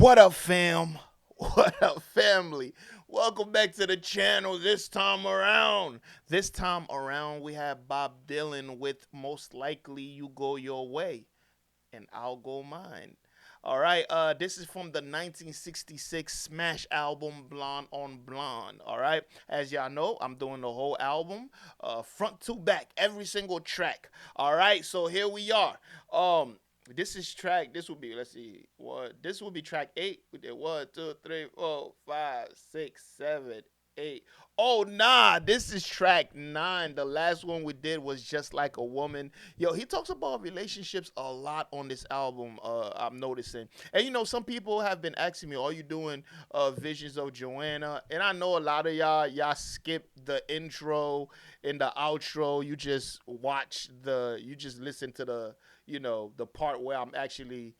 What up, fam? What up, family? Welcome back to the channel this time around. This time around, we have Bob Dylan with Most Likely You Go Your Way, and I'll Go Mine. All right, this is from the 1966 Smash album Blonde on Blonde. All right, as y'all know, I'm doing the whole album, front to back, every single track. All right, so here we are. This is track. This will be. Let's see. What? This will be track 8. We did 1, 2, 3, 4, 5, 6, 7, 8. Oh nah, this is track 9. The last one we did was Just Like a Woman. Yo, he talks about relationships a lot on this album. I'm noticing, and some people have been asking me, "Are you doing Visions of Joanna?" And I know a lot of y'all skip the intro and the outro. You just you just listen to the part where I'm actually,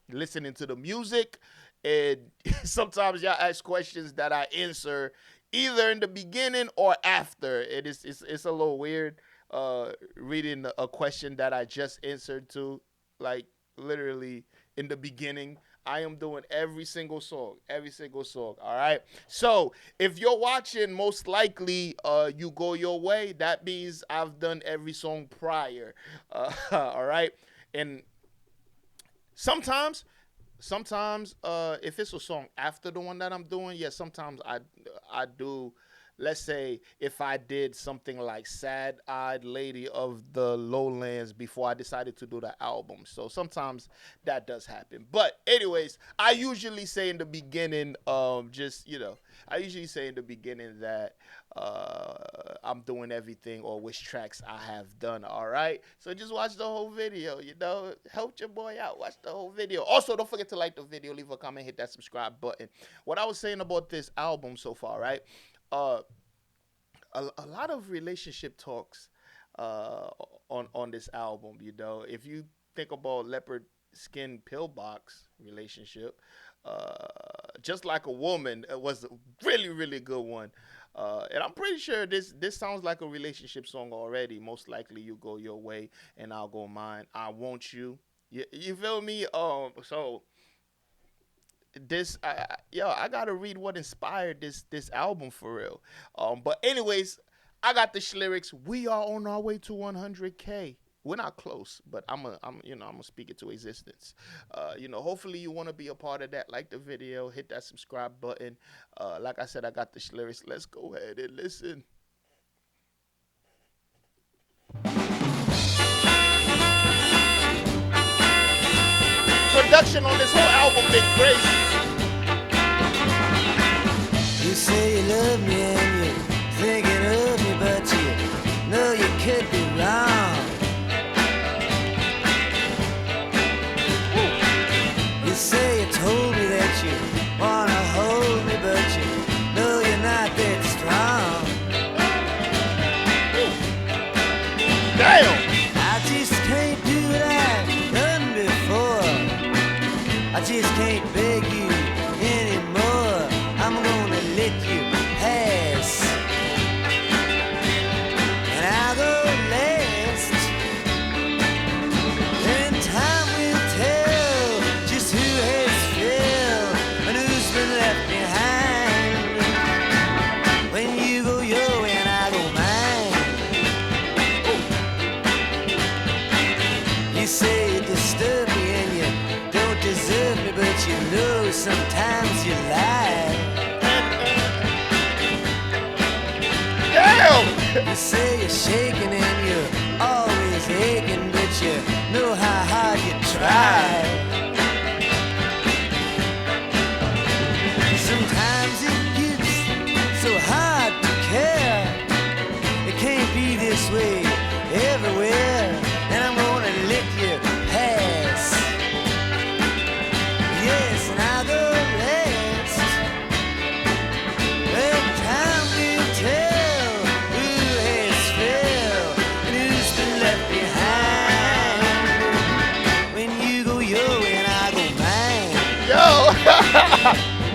listening to the music. And sometimes y'all ask questions that I answer either in the beginning or after. It's a little weird reading a question that I just answered to, like literally in the beginning. I am doing every single song, every single song. All right. So if you're watching, most likely you go your way. That means I've done every song prior. All right. And sometimes if it's a song after the one that I'm doing, yeah, sometimes I do. Let's say if I did something like Sad Eyed Lady of the Lowlands before I decided to do the album. So sometimes that does happen. But anyways, I usually say in the beginning, I usually say in the beginning that I'm doing everything or which tracks I have done. All right. So just watch the whole video. Help your boy out. Watch the whole video. Also, don't forget to like the video, leave a comment, hit that subscribe button. What I was saying about this album so far, right? Uh, a lot of relationship talks on this album. If you think about Leopard Skin Pillbox relationship, Just Like a Woman was a really really good one. And I'm pretty sure this sounds like a relationship song already. Most likely you go your way and I'll go mine. I want you. You feel me? So I gotta read what inspired this album for real. But anyways, I got the lyrics. We are on our way to 100K. We're not close, but I'm gonna speak it to existence. Hopefully you want to be a part of that. Like the video, hit that subscribe button. Like I said, I got the lyrics. Let's go ahead and listen. Production on this whole album been crazy. You say you love me and you're thinking of me, but you know you could be wrong. You say you told me that you wanna hold me, but you know you're not that strong. Damn! I just can't do what I've done before. I just can't beg you anymore. I'm gonna let you pass, and I'll go last. Then time will tell just who has failed and who's been left behind. When you go your way and I go mine. You say you disturb me and you don't deserve me, but you know sometimes you lie. Damn! You say you're shaking and you're always aching, but you know how hard you try. Sometimes it gets so hard to care. It can't be this way everywhere, and I'm gonna let you pass. Yes, and I'll go last. Well, time will tell who has failed and who's been left behind. When you go your way and I go mine. Yo!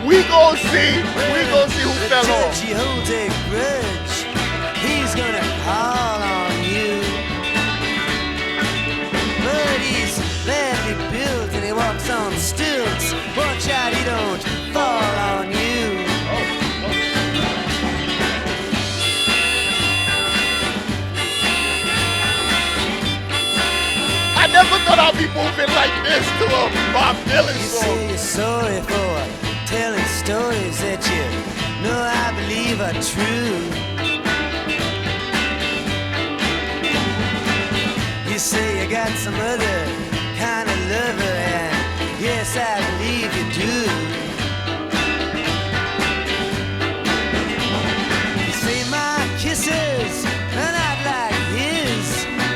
we gon' see who fell off. He holds a grudge. He's gonna call on you, but he's badly built and he walks on stilts. Watch I'll be moving like this to a Bob Dylan You song. say you're sorry for telling stories that you know I believe are true. You say you got some other kind of lover, and yes, I believe you do. You say my kisses are not like his,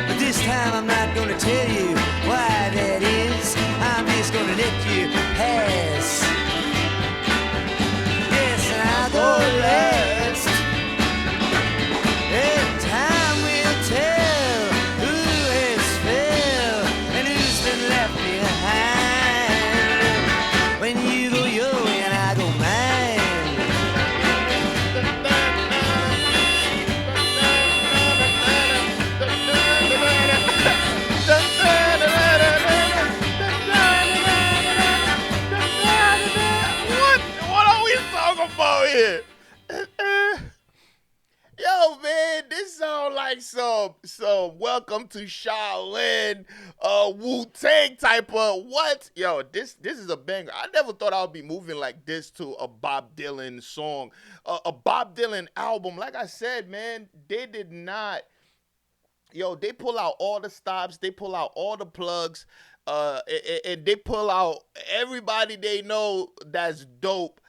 but this time I'm not gonna tell you why that is. I'm just gonna let you pass. Yes, and I'll go last. And time will tell who has fell and who's been left behind. When you go your way and I go mine. What are we talking about here? Yo, man, this sound like some Welcome to Shaolin, Wu-Tang type of what? Yo, this is a banger. I never thought I'd be moving like this to a Bob Dylan song, a Bob Dylan album. Like I said, man, they did not. Yo, they pull out all the stops, they pull out all the plugs, and they pull out everybody they know that's dope,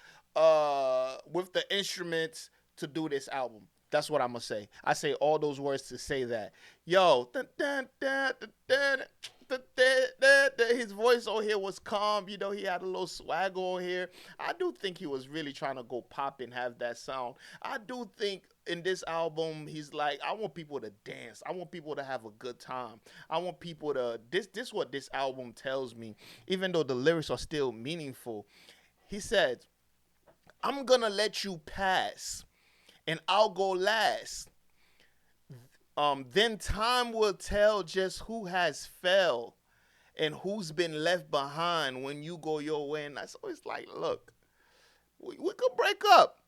with the instruments to do this album. That's what I'm gonna say. I say all those words to say that. Yo, his voice on here was calm. You know, he had a little swagger on here. I do think he was really trying to go pop and have that sound. I do think in this album, he's like, I want people to dance. I want people to have a good time. I want people to, this what this album tells me, even though the lyrics are still meaningful. He said, I'm gonna let you pass and I'll go last. Then time will tell just who has fell and who's been left behind when you go your way. And that's always like, look, we could break up,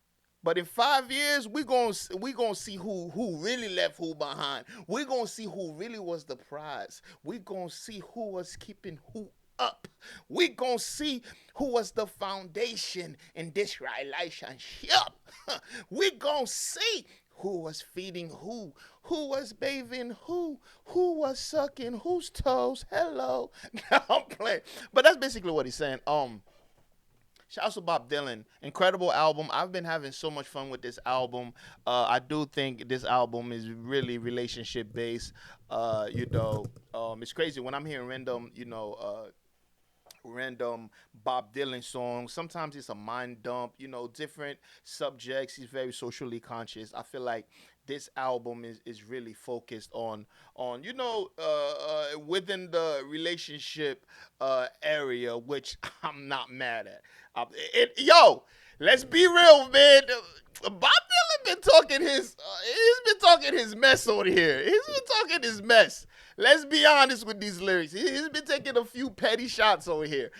but in 5 years, we gonna see who really left who behind. We gonna see who really was the prize. We gonna see who was keeping who up. We gonna see who was the foundation in this relationship. We gonna see who was feeding who was bathing who was sucking whose toes. Hello. I'm playing, but that's basically what he's saying. Shout out to Bob Dylan. Incredible album. I've been having so much fun with this album. I do think this album is really relationship based. It's crazy when I'm hearing random Bob Dylan songs. Sometimes it's a mind dump, different subjects. He's very socially conscious. I feel like this album is really focused on within the relationship area, which I'm not mad at. Yo, let's be real, man. Bob Dylan been talking he's been talking his mess on here. He's been talking his mess. Let's be honest with these lyrics. He's been taking a few petty shots over here.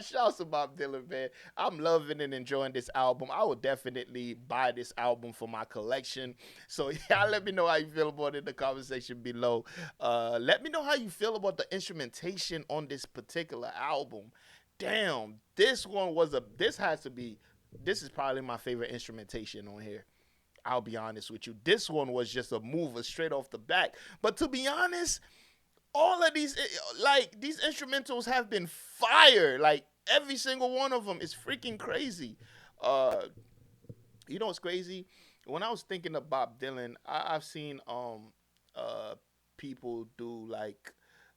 Shout out to Bob Dylan, man. I'm loving and enjoying this album. I will definitely buy this album for my collection. So yeah, let me know how you feel about it in the conversation below. Let me know how you feel about the instrumentation on this particular album. Damn, this is probably my favorite instrumentation on here. I'll be honest with you. This one was just a mover straight off the back. But to be honest, all of these instrumentals have been fire. Like every single one of them is freaking crazy. You know what's crazy? When I was thinking of Bob Dylan, I've seen people do like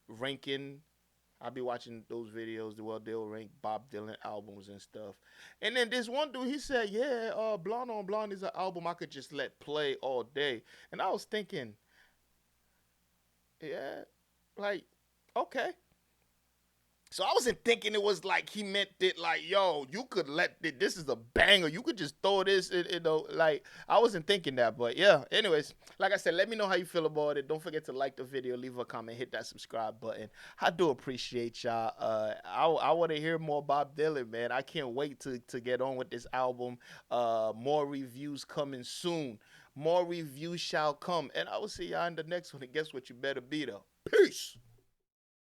ranking. I'll be watching those videos where they'll rank Bob Dylan albums and stuff. And then this one dude, he said, yeah, Blonde on Blonde is an album I could just let play all day. And I was thinking, yeah, like, okay. So I wasn't thinking it was like he meant it like, yo, you could this is a banger. You could just throw this, like, I wasn't thinking that. But yeah, anyways, like I said, let me know how you feel about it. Don't forget to like the video, leave a comment, hit that subscribe button. I do appreciate y'all. I want to hear more Bob Dylan, man. I can't wait to get on with this album. More reviews coming soon. More reviews shall come. And I will see y'all in the next one. And guess what? You better be there. Peace.